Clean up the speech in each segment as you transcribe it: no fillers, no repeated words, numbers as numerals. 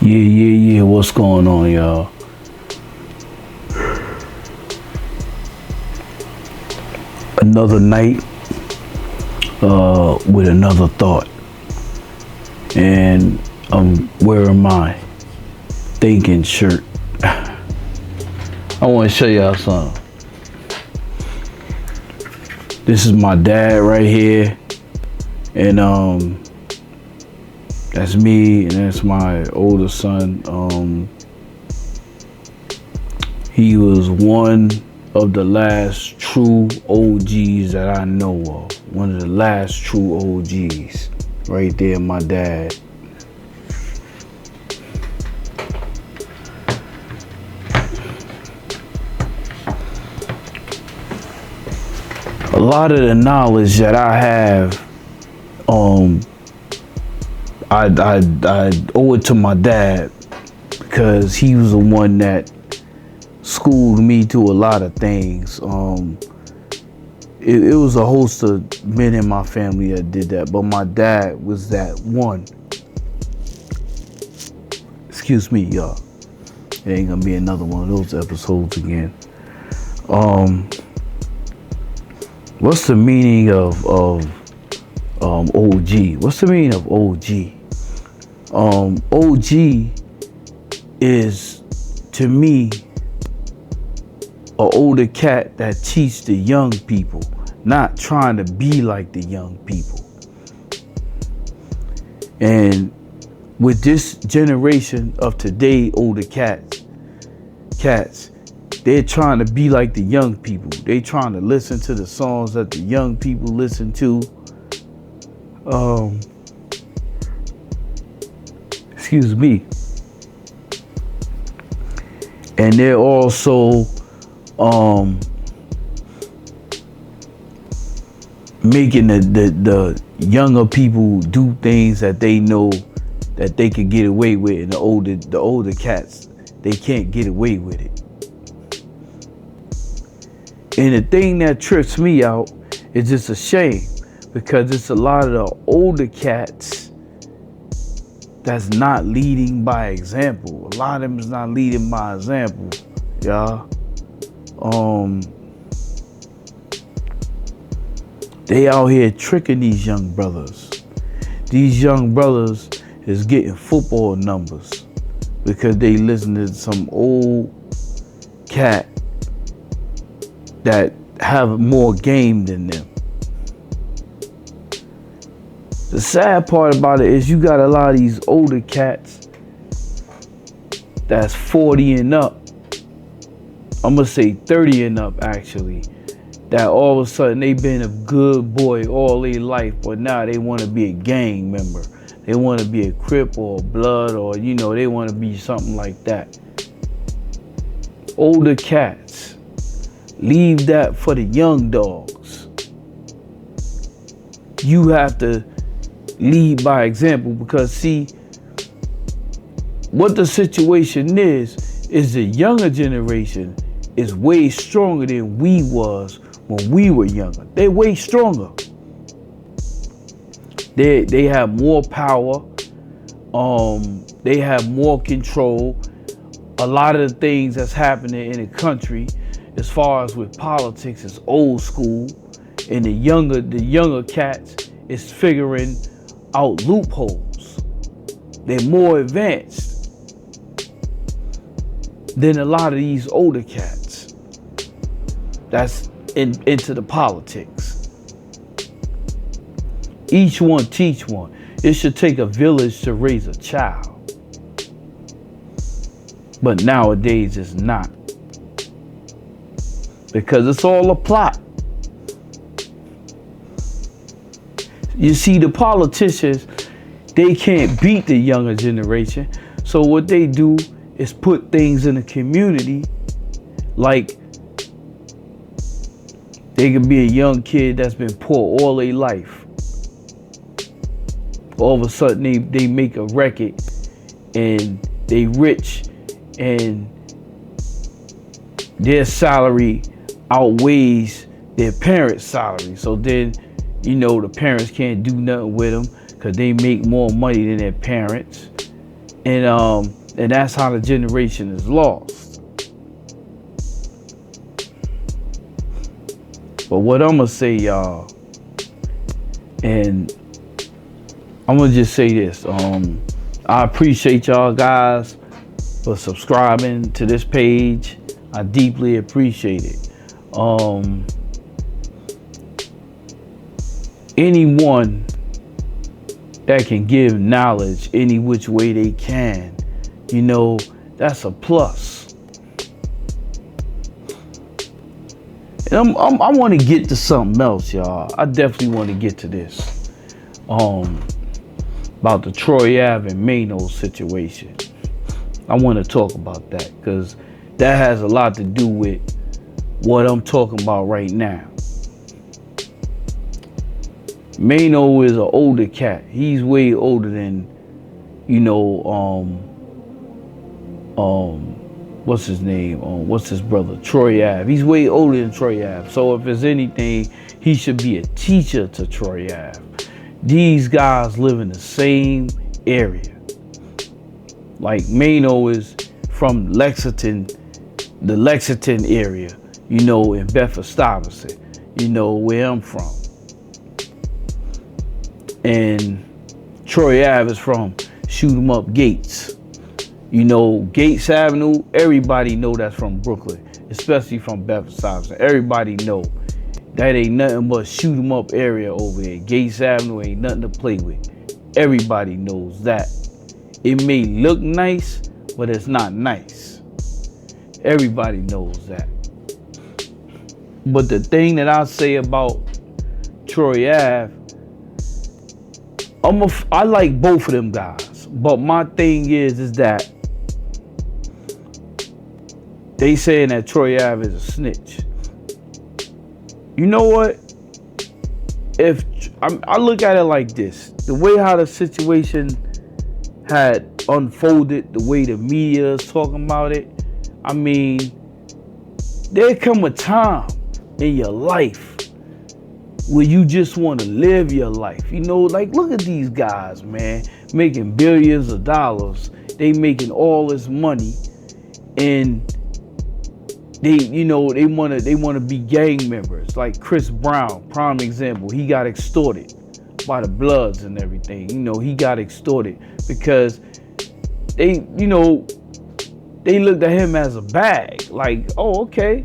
Yeah. What's going on, y'all? Another night with another thought. And I'm wearing my thinking shirt. I want to show y'all something. This is my dad right here. And that's me, and that's my older son. He was one of the last true OGs that I know of. One of the last true OGs. Right there, my dad. A lot of the knowledge that I have, I owe it to my dad because he was the one that schooled me to a lot of things. It was a host of men in my family that did that, but my dad was that one. Excuse me, y'all. It ain't gonna be another one of those episodes again. What's the meaning of OG? What's the meaning of OG? OG is, to me, an older cat that teach the young people, not trying to be like the young people. And with this generation of today, older cats, they're trying to be like the young people. They trying to listen to the songs that the young people listen to. Excuse me. And they're also making the younger people do things that they know that they can get away with, and the older cats, they can't get away with it. And the thing that trips me out is just a shame, because it's a lot of the older cats that's not leading by example. A lot of them is not leading by example, y'all. They out here tricking these young brothers. These young brothers is getting football numbers because they listen to some old cat that have more game than them. The sad part about it is you got a lot of these older cats that's 40 and up. I'm gonna say 30 and up actually, that all of a sudden they been a good boy all their life, but now they want to be a gang member. They want to be a Crip or a Blood, or they want to be something like that. Older cats, leave that for the young dogs. You have to lead by example, because see, what the situation is the younger generation is way stronger than we was when we were younger. They're way stronger. They have more power. They have more control. A lot of the things that's happening in the country, as far as with politics, is old school, and the younger cats is figuring out loopholes. They're more advanced than a lot of these older cats that's into the politics. Each one teach one. It should take a village to raise a child. But nowadays it's not. Because it's all a plot. You see, the politicians, they can't beat the younger generation. So what they do is put things in the community, like they could be a young kid that's been poor all their life. All of a sudden they make a record and they rich, and their salary outweighs their parents' salary. So then, the parents can't do nothing with them because they make more money than their parents. And that's how the generation is lost. But what I'm gonna say, y'all, and I'm gonna just say this, I appreciate y'all guys for subscribing to this page. I deeply appreciate it. Anyone that can give knowledge any which way they can, you know, that's a plus. And I want to get to something else, y'all. I definitely want to get to this. About the Troy Ave and Maino situation. I want to talk about that because that has a lot to do with what I'm talking about right now. Maino is an older cat. He's way older than, you know, what's his name? What's his brother? Troy Ave. He's way older than Troy Ave. So if there's anything, he should be a teacher to Troy Ave. These guys live in the same area. Like Maino is from Lexington, the Lexington area, you know, in Bedford-Stuyvesant, you know, where I'm from. And Troy Ave is from Shoot 'em Up Gates. You know, Gates Avenue, everybody know that's from Brooklyn, especially from Bedford-Stuyvesant. Everybody know that ain't nothing but shoot 'em up area over there. Gates Avenue ain't nothing to play with. Everybody knows that. It may look nice, but it's not nice. Everybody knows that. But the thing that I say about Troy Ave, I like both of them guys. But my thing is that they saying that Troy Ave is a snitch. You know what? If I look at it like this, the way how the situation had unfolded, the way the media is talking about it, I mean, there come a time in your life where you just want to live your life. You know, like look at these guys, man, making billions of dollars. They making all this money, and they, you know, they wanna be gang members. Like Chris Brown, prime example. He got extorted by the Bloods and everything. You know, he got extorted because they, you know, they looked at him as a bag. Like, oh, okay,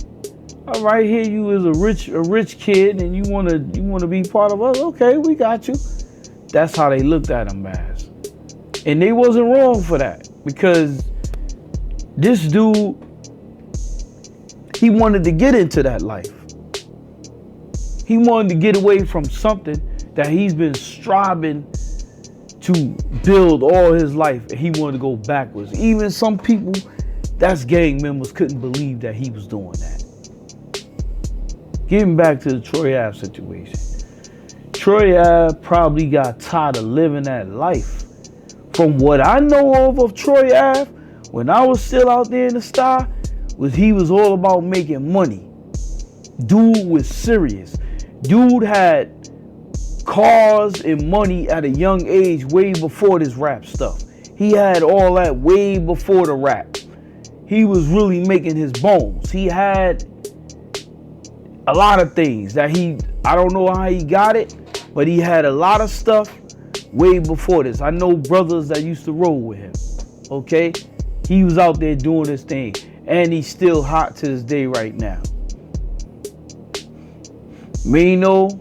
all right, here you is a rich kid, and you wanna be part of us. Okay, we got you. That's how they looked at him as, and they wasn't wrong for that, because this dude, he wanted to get into that life. He wanted to get away from something that he's been striving to build all his life, and he wanted to go backwards. Even some people that's gang members couldn't believe that he was doing that. Getting back to the Troy Ave situation. Troy Ave probably got tired of living that life. From what I know of Troy Ave, when I was still out there in the star, he was all about making money. Dude was serious. Dude had cars and money at a young age, way before this rap stuff. He had all that way before the rap. He was really making his bones. He had a lot of things that I don't know how he got it, but he had a lot of stuff way before this. I know brothers that used to roll with him, okay? He was out there doing his thing, and he's still hot to this day right now. Maino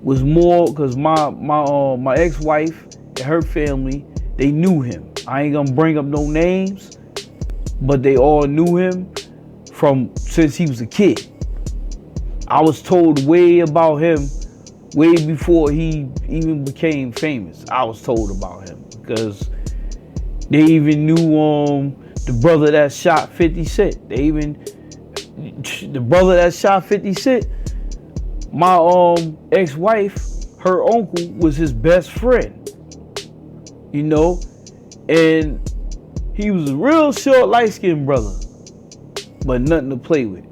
was more, because my ex-wife and her family, they knew him. I ain't gonna bring up no names, but they all knew him since he was a kid. I was told way about him way before he even became famous. I was told about him because they even knew the brother that shot 50 Cent. The brother that shot 50 Cent, my ex-wife, her uncle was his best friend, you know, and he was a real short, light-skinned brother, but nothing to play with.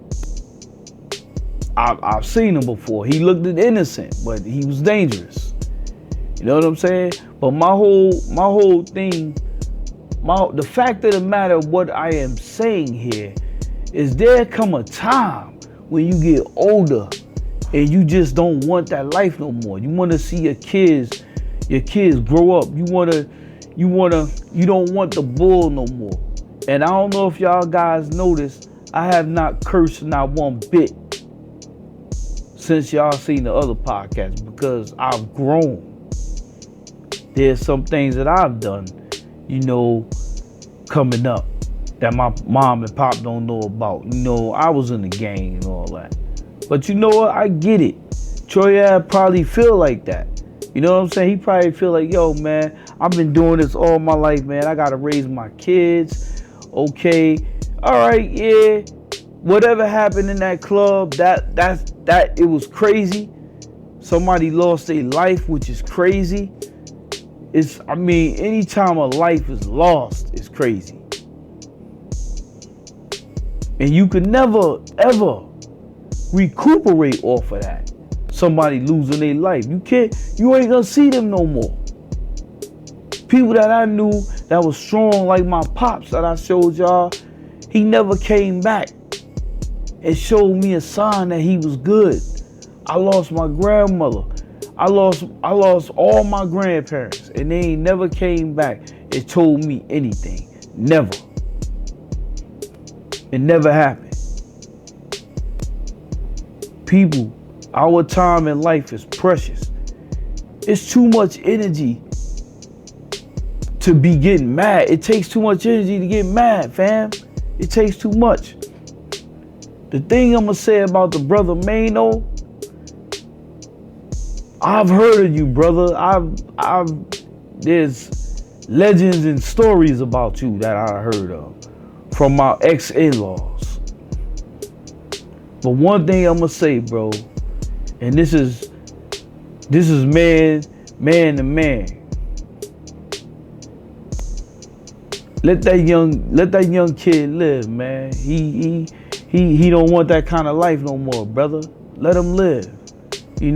I've seen him before. He looked innocent, but he was dangerous. You know what I'm saying? But my whole thing The fact of the matter, what I am saying here is there come a time when you get older and you just don't want that life no more. You want to see your kids grow up. You don't want the bull no more. And I don't know if y'all guys noticed, I have not cursed not one bit since y'all seen the other podcast because I've grown. There's some things that I've done, coming up that my mom and pop don't know about. I was in the gang and all that. But you know what? I get it. Troy probably feel like that. You know what I'm saying? He probably feel like, yo, man, I've been doing this all my life, man. I got to raise my kids. Okay. All right. Yeah. Whatever happened in that club, that it was crazy. Somebody lost their life, which is crazy. Anytime a life is lost, it's crazy. And you could never, ever recuperate off of that. Somebody losing their life. You ain't gonna see them no more. People that I knew that was strong, like my pops that I showed y'all, he never came back and showed me a sign that he was good. I lost my grandmother. I lost all my grandparents, and they ain't never came back and told me anything. Never. It never happened. People, our time in life is precious. It's too much energy to be getting mad. It takes too much energy to get mad, fam. It takes too much. The thing I'm gonna say about the brother Maino, I've heard of you, brother. There's legends and stories about you that I heard of from my ex-in-laws. But one thing I'm gonna say, bro, and this is man to man. Let that young kid live, man. He don't want that kind of life no more, brother. Let him live. Let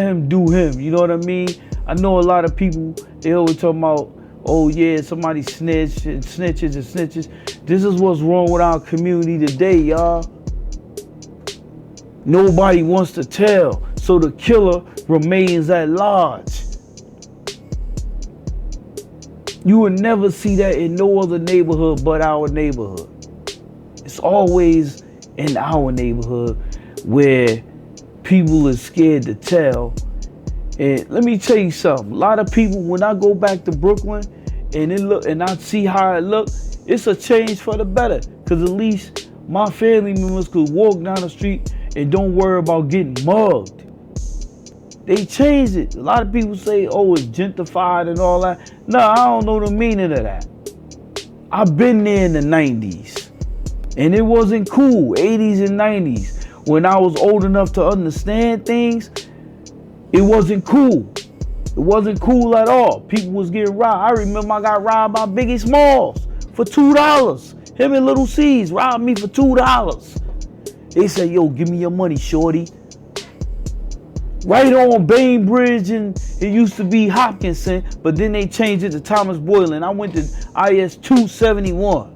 him do him. You know what I mean? I know a lot of people, they always talk about, oh yeah, somebody snitches and snitches. This is what's wrong with our community today, y'all. Nobody wants to tell, so the killer remains at large. You will never see that in no other neighborhood but our neighborhood. It's always in our neighborhood where people are scared to tell. And let me tell you something. A lot of people, when I go back to Brooklyn and I see how it look, it's a change for the better. Because at least my family members could walk down the street and don't worry about getting mugged. They changed it. A lot of people say, oh, it's gentrified and all that. No, I don't know the meaning of that. I've been there in the 90s. And it wasn't cool, 80s and 90s. When I was old enough to understand things, it wasn't cool. It wasn't cool at all. People was getting robbed. I remember I got robbed by Biggie Smalls for $2. Him and Little C's robbed me for $2. They said, yo, give me your money, shorty. Right on Bainbridge, and it used to be Hopkinson, but then they changed it to Thomas Boylan. I went to IS 271.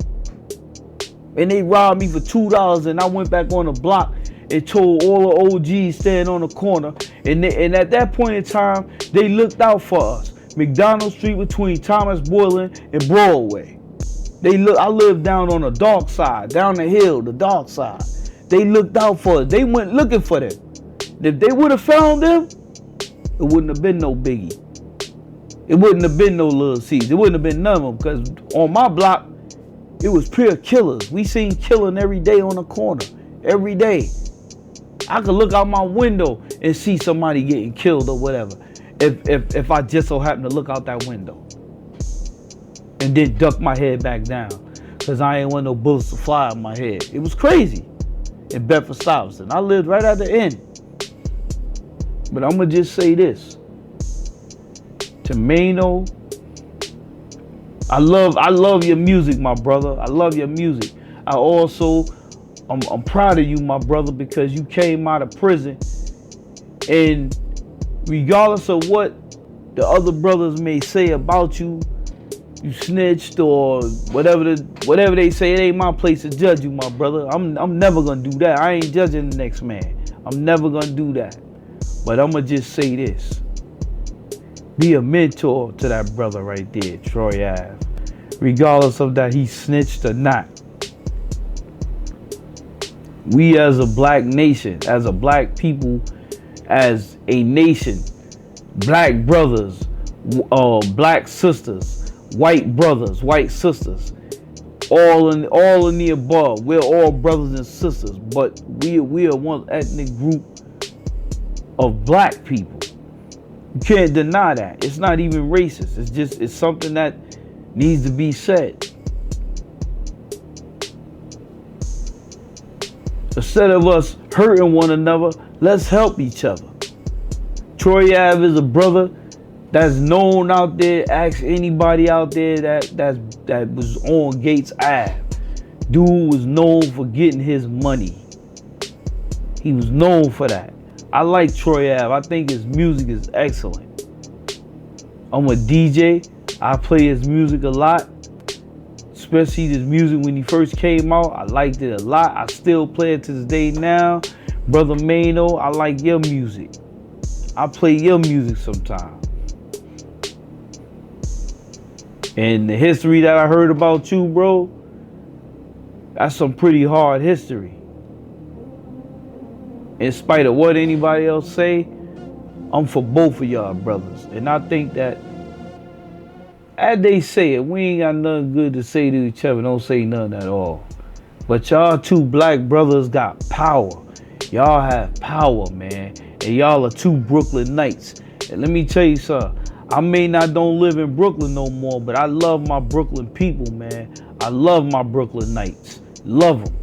And they robbed me for $2, and I went back on the block and told all the OGs standing on the corner. And at that point in time, they looked out for us. McDonald Street between Thomas Boylan and Broadway. I lived down on the dark side, down the hill, the dark side. They looked out for us. They went looking for them. If they would have found them, it wouldn't have been no Biggie. It wouldn't have been no Lil C's. It wouldn't have been none of them, because on my block, it was pure killers. We seen killing every day on the corner. Every day. I could look out my window and see somebody getting killed or whatever. If I just so happen to look out that window. And then duck my head back down. Because I ain't want no bullets to fly out my head. It was crazy. In Bedford-Stuyvesant. I lived right at the end. But I'm going to just say this. To Maino, I love your music, my brother. I love your music. I'm proud of you, my brother, because you came out of prison. And regardless of what the other brothers may say about you, You snitched or whatever they say. It ain't my place to judge you, my brother. I'm never gonna do that. I ain't judging the next man. I'm never gonna do that. But I'm gonna just say this. Be a mentor to that brother right there, Troy Ave. Regardless of that he snitched or not. We as a black nation, as a black people, as a nation, black brothers, black sisters, white brothers, white sisters, all in the above. We're all brothers and sisters, but we are one ethnic group of black people. You can't deny that. It's not even racist. It's something that needs to be said. Instead of us hurting one another, let's help each other. Troy Ave is a brother that's known out there. Ask anybody out there that was on Gates Ave. Dude was known for getting his money. He was known for that. I like Troy Ave. I think his music is excellent. I'm a DJ. I play his music a lot. Especially his music when he first came out. I liked it a lot. I still play it to this day now. Brother Maino, I like your music. I play your music sometime. And the history that I heard about you, bro, that's some pretty hard history. In spite of what anybody else say, I'm for both of y'all brothers. And I think that, as they say it, we ain't got nothing good to say to each other. Don't say nothing at all. But y'all two black brothers got power. Y'all have power, man. And y'all are two Brooklyn Knights. And let me tell you something. I don't live in Brooklyn no more, but I love my Brooklyn people, man. I love my Brooklyn Knights. Love them.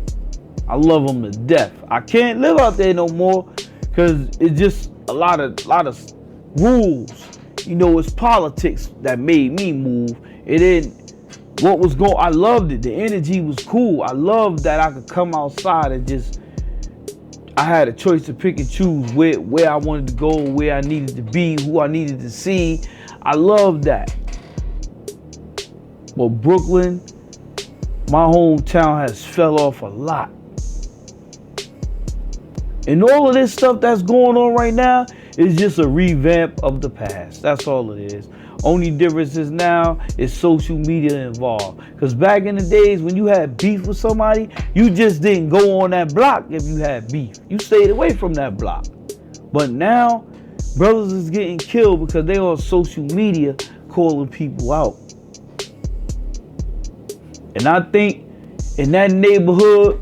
I love them to death. I can't live out there no more because it's just a lot of rules. You know, it's politics that made me move. It didn't. What was going? I loved it. The energy was cool. I loved that I could come outside and just. I had a choice to pick and choose where I wanted to go, where I needed to be, who I needed to see. I loved that. But Brooklyn, my hometown, has fell off a lot. And all of this stuff that's going on right now is just a revamp of the past. That's all it is. Only difference is now is social media involved. Because back in the days when you had beef with somebody, you just didn't go on that block if you had beef. You stayed away from that block. But now, brothers is getting killed because they on social media calling people out. And I think in that neighborhood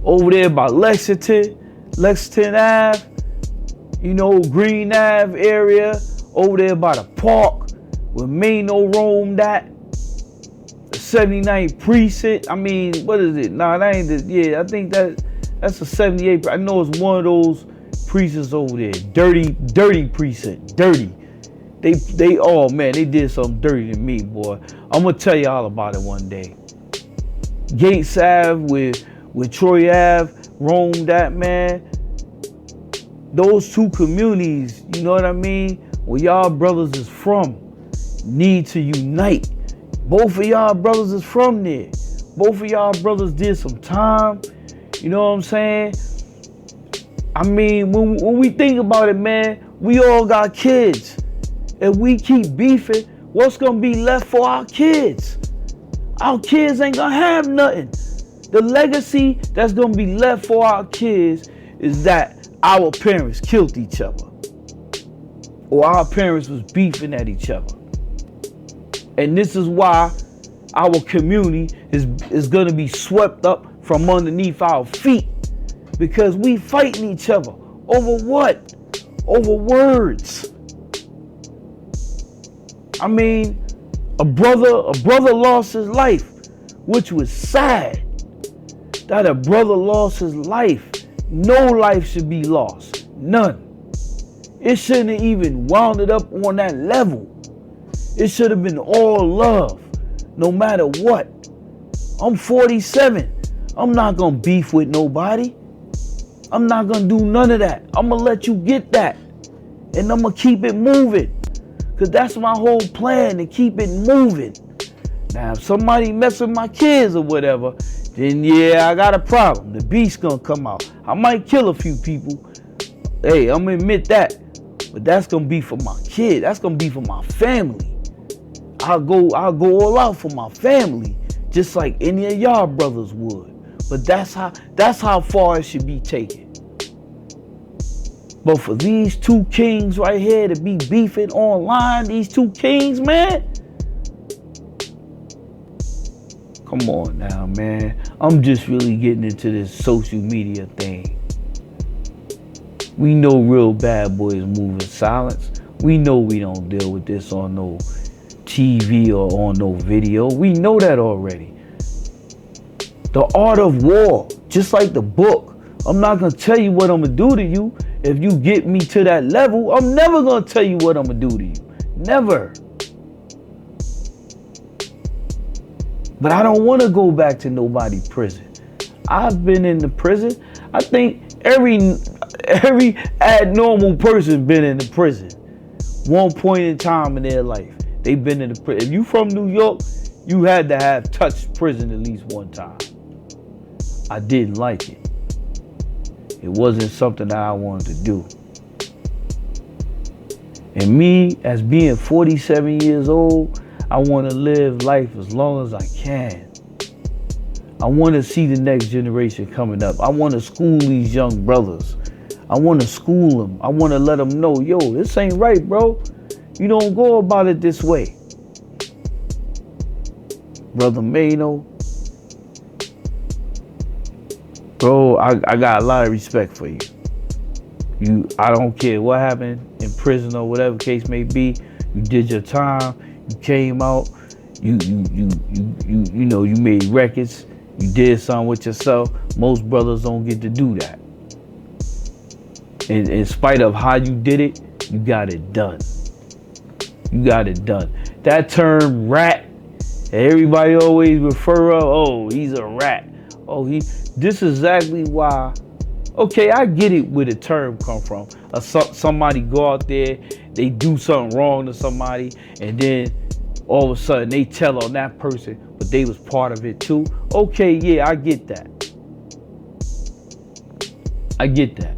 over there by Lexington Ave, you know, Green Ave area, over there by the park where Maino roamed at, the 79th precinct. I mean, what is it? Nah, that ain't the, yeah, I think that's a 78. I know it's one of those precincts over there. Dirty precinct. Dirty. They oh man, they did something dirty to me, boy. I'm gonna tell y'all about it one day. Gates Ave with Troy Ave roamed at, man. Those two communities, you know what I mean, where y'all brothers is from, need to unite. Both of y'all brothers is from there. Both of y'all brothers did some time. You know what I'm saying? I mean, when we think about it, man, we all got kids. If we keep beefing, what's gonna be left for our kids? Our kids ain't gonna have nothing. The legacy that's gonna be left for our kids is that our parents killed each other, or our parents was beefing at each other. And this is why our community is gonna be swept up from underneath our feet, because we fighting each other over what? Over words. I mean, a brother lost his life, which was sad. That a brother lost his life. No life should be lost. None. It shouldn't have even wound it up on that level. It should have been all love, no matter what. I'm 47. I'm not gonna beef with nobody. I'm not gonna do none of that. I'm gonna let you get that. And I'm gonna keep it moving. Because that's my whole plan, to keep it moving. Now, if somebody mess with my kids or whatever, then yeah, I got a problem. The beast gonna come out. I might kill a few people. Hey, I'm gonna admit that. But that's gonna be for my kid. That's gonna be for my family. I'll go all out for my family, just like any of y'all brothers would. But that's how far it should be taken. But for these two kings right here to be beefing online, these two kings, man. Come on now, man. I'm just really getting into this social media thing. We know real bad boys move in silence. We know we don't deal with this on no TV or on no video. We know that already. The art of war, just like the book. I'm not going to tell you what I'm going to do to you. If you get me to that level, I'm never going to tell you what I'm going to do to you. Never. But I don't want to go back to nobody's prison. I've been in the prison. I think every abnormal person been in the prison. One point in time in their life, they've been in the prison. If you from New York, you had to have touched prison at least one time. I didn't like it. It wasn't something that I wanted to do. And me, as being 47 years old, I want to live life as long as I can. I want to see the next generation coming up. I want to school these young brothers. I want to school them. I want to let them know, yo, this ain't right, bro. You don't go about it this way. Brother Maino, bro, I got a lot of respect for you. I don't care what happened in prison or whatever case may be. You did your time. You came out. You made records. You did something with yourself. Most brothers don't get to do that. And in spite of how you did it, you got it done. You got it done. That term rat, everybody always refer up, oh, he's a rat. Oh, this is exactly why. Okay, I get it where the term come from. Somebody go out there, they do something wrong to somebody, and then all of a sudden they tell on that person, but they was part of it too. Okay, yeah, I get that. I get that.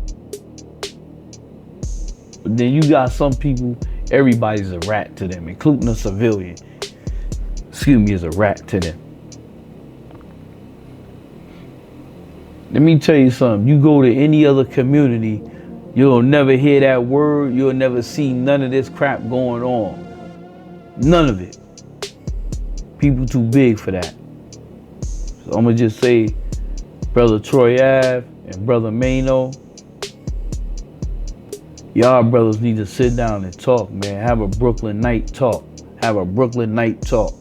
But then you got some people, everybody's a rat to them, including a civilian. Is a rat to them. Let me tell you something. You go to any other community, you'll never hear that word. You'll never see none of this crap going on. None of it. People too big for that. So I'm going to just say, Brother Troy Ave and Brother Maino, y'all brothers need to sit down and talk, man. Have a Brooklyn night talk. Have a Brooklyn night talk.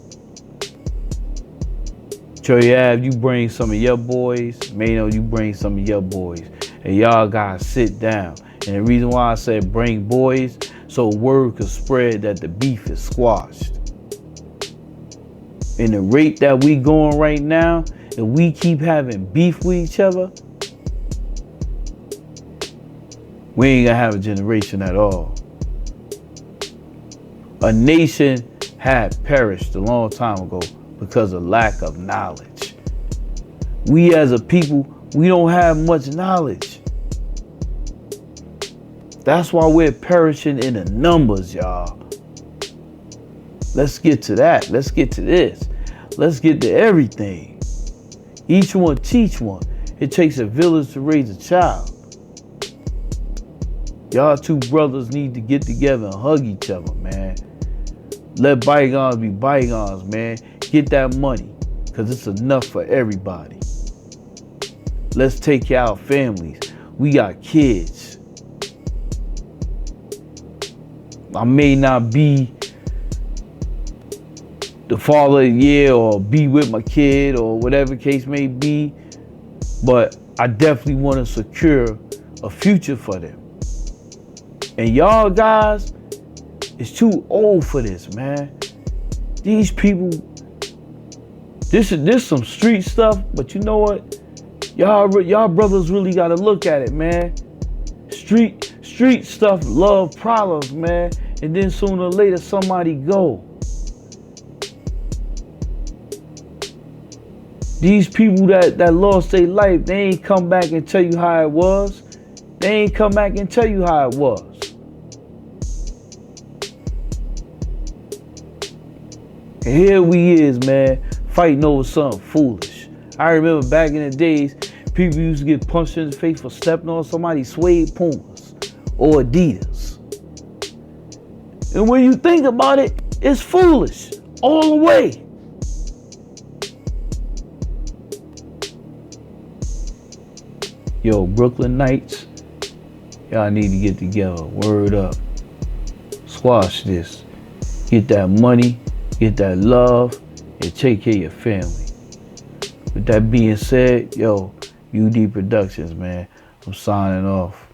Troy Ave, you bring some of your boys. Maino, you bring some of your boys. And y'all gotta sit down. And the reason why I said bring boys, so word could spread that the beef is squashed. And the rate that we going right now, if we keep having beef with each other, we ain't gonna have a generation at all. A nation had perished a long time ago because of lack of knowledge. We as a people, we don't have much knowledge. That's why we're perishing in the numbers, y'all. Let's get to that. Let's get to this. Let's get to everything. Each one teach one. It takes a village to raise a child. Y'all two brothers need to get together and hug each other, man. Let bygones be bygones, man. Get that money, because it's enough for everybody. Let's take care of our families. We got kids. I may not be the father of the year or be with my kid or whatever case may be, but I definitely want to secure a future for them. And y'all guys, it's too old for this, man. These people, this some street stuff, but you know what? Y'all brothers really gotta look at it, man. Street stuff, love problems, man. And then sooner or later somebody go. These people that lost their life, they ain't come back and tell you how it was. They ain't come back and tell you how it was. And here we is, man, fighting over something foolish. I remember back in the days, people used to get punched in the face for stepping on somebody's suede Pumas or Adidas. And when you think about it, it's foolish all the way. Yo, Brooklyn Knights, y'all need to get together. Word up. Squash this. Get that money, get that love, and take care of your family. With that being said, yo, UD Productions, man. I'm signing off.